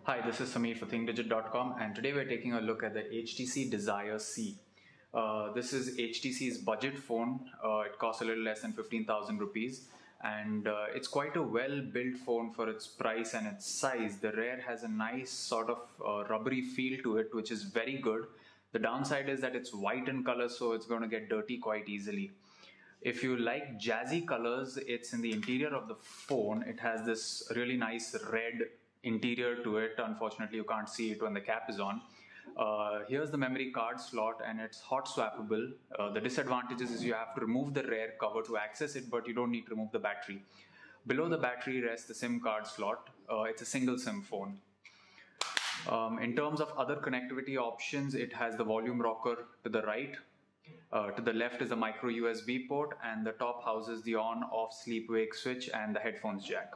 Hi, this is Sameer for ThinkDigit.com, and today we're taking a look at the HTC Desire C. This is HTC's budget phone. It costs a little less than 15,000 rupees, and it's quite a well-built phone for its price and its size. The rear has a nice sort of rubbery feel to it, which is very good. The downside is that it's white in color, so it's going to get dirty quite easily. If you like jazzy colors, it's in the interior of the phone. It has this really nice red interior to it. Unfortunately, you can't see it when the cap is on. Here's the memory card slot, and it's hot swappable. The disadvantages is you have to remove the rear cover to access it, but you don't need to remove the battery. Below the battery rests the SIM card slot. It's a single SIM phone. In terms of other connectivity options, it has the volume rocker to the right. To the left is a micro USB port, and the top houses the on, off, sleep, wake switch and the headphones jack.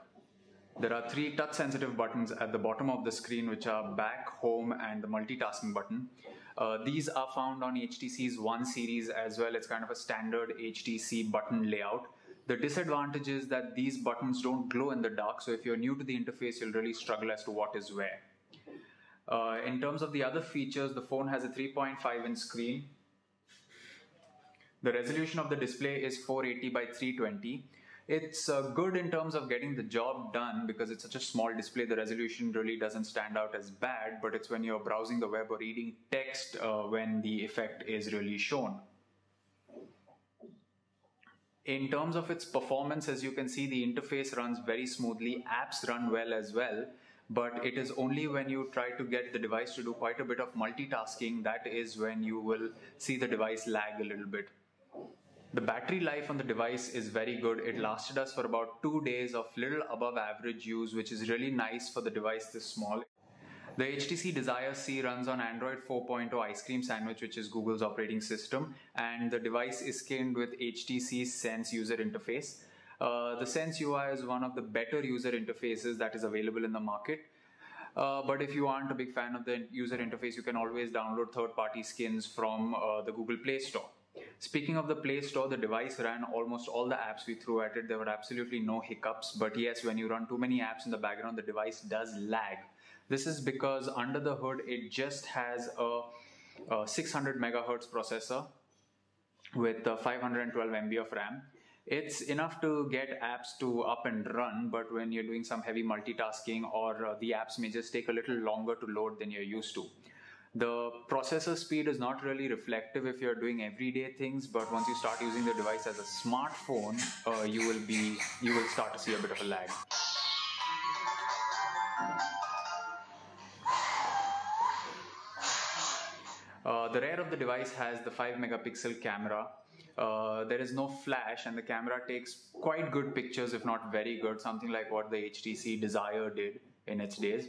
There are three touch sensitive buttons at the bottom of the screen, which are back, home and the multitasking button. These are found on HTC's One series as well. It's kind of a standard HTC button layout. The disadvantage is that these buttons don't glow in the dark, so if you're new to the interface, you'll really struggle as to what is where. In terms of the other features, the phone has a 3.5-inch screen. The resolution of the display is 480 by 320. It's good in terms of getting the job done because it's such a small display. The resolution really doesn't stand out as bad, but it's when you're browsing the web or reading text when the effect is really shown. In terms of its performance, as you can see, the interface runs very smoothly. Apps run well as well. But it is only when you try to get the device to do quite a bit of multitasking that is when you will see the device lag a little bit. The battery life on the device is very good. It lasted us for about 2 days of little above average use, which is really nice for the device this small. The HTC Desire C runs on Android 4.0 Ice Cream Sandwich, which is Google's operating system, and the device is skinned with HTC's Sense user interface. The Sense UI is one of the better user interfaces that is available in the market. But if you aren't a big fan of the user interface, you can always download third-party skins from the Google Play Store. Speaking of the Play Store, the device ran almost all the apps we threw at it. There were absolutely no hiccups. But yes, when you run too many apps in the background, the device does lag. This is because under the hood, it just has a 600 megahertz processor with 512 MB of RAM. It's enough to get apps to up and run, but when you're doing some heavy multitasking or the apps may just take a little longer to load than you're used to. The processor speed is not really reflective if you're doing everyday things, but once you start using the device as a smartphone, you will start to see a bit of a lag. The rear of the device has the 5 megapixel camera. There is no flash, and the camera takes quite good pictures, if not very good, something like what the HTC Desire did in its days.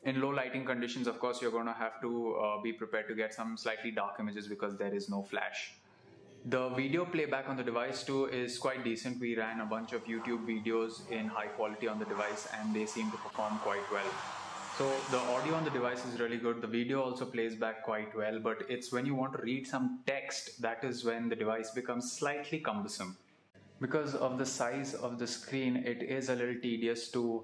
In low lighting conditions, of course, you're going to have to be prepared to get some slightly dark images because there is no flash. The video playback on the device too is quite decent. We ran a bunch of YouTube videos in high quality on the device and they seem to perform quite well. So the audio on the device is really good. The video also plays back quite well, but it's when you want to read some text that is when the device becomes slightly cumbersome. Because of the size of the screen, it is a little tedious to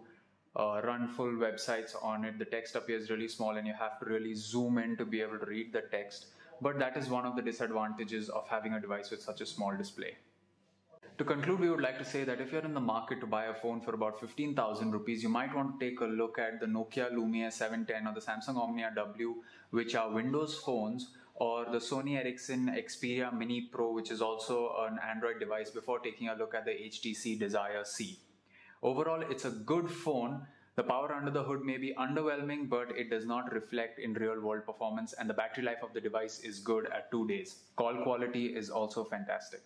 run full websites on it. The text appears really small and you have to really zoom in to be able to read the text. But that is one of the disadvantages of having a device with such a small display. To conclude, we would like to say that if you're in the market to buy a phone for about 15,000 rupees, you might want to take a look at the Nokia Lumia 710 or the Samsung Omnia W, which are Windows phones, or the Sony Ericsson Xperia Mini Pro, which is also an Android device, before taking a look at the HTC Desire C. Overall, it's a good phone. The power under the hood may be underwhelming, but it does not reflect in real-world performance, and the battery life of the device is good at 2 days. Call quality is also fantastic.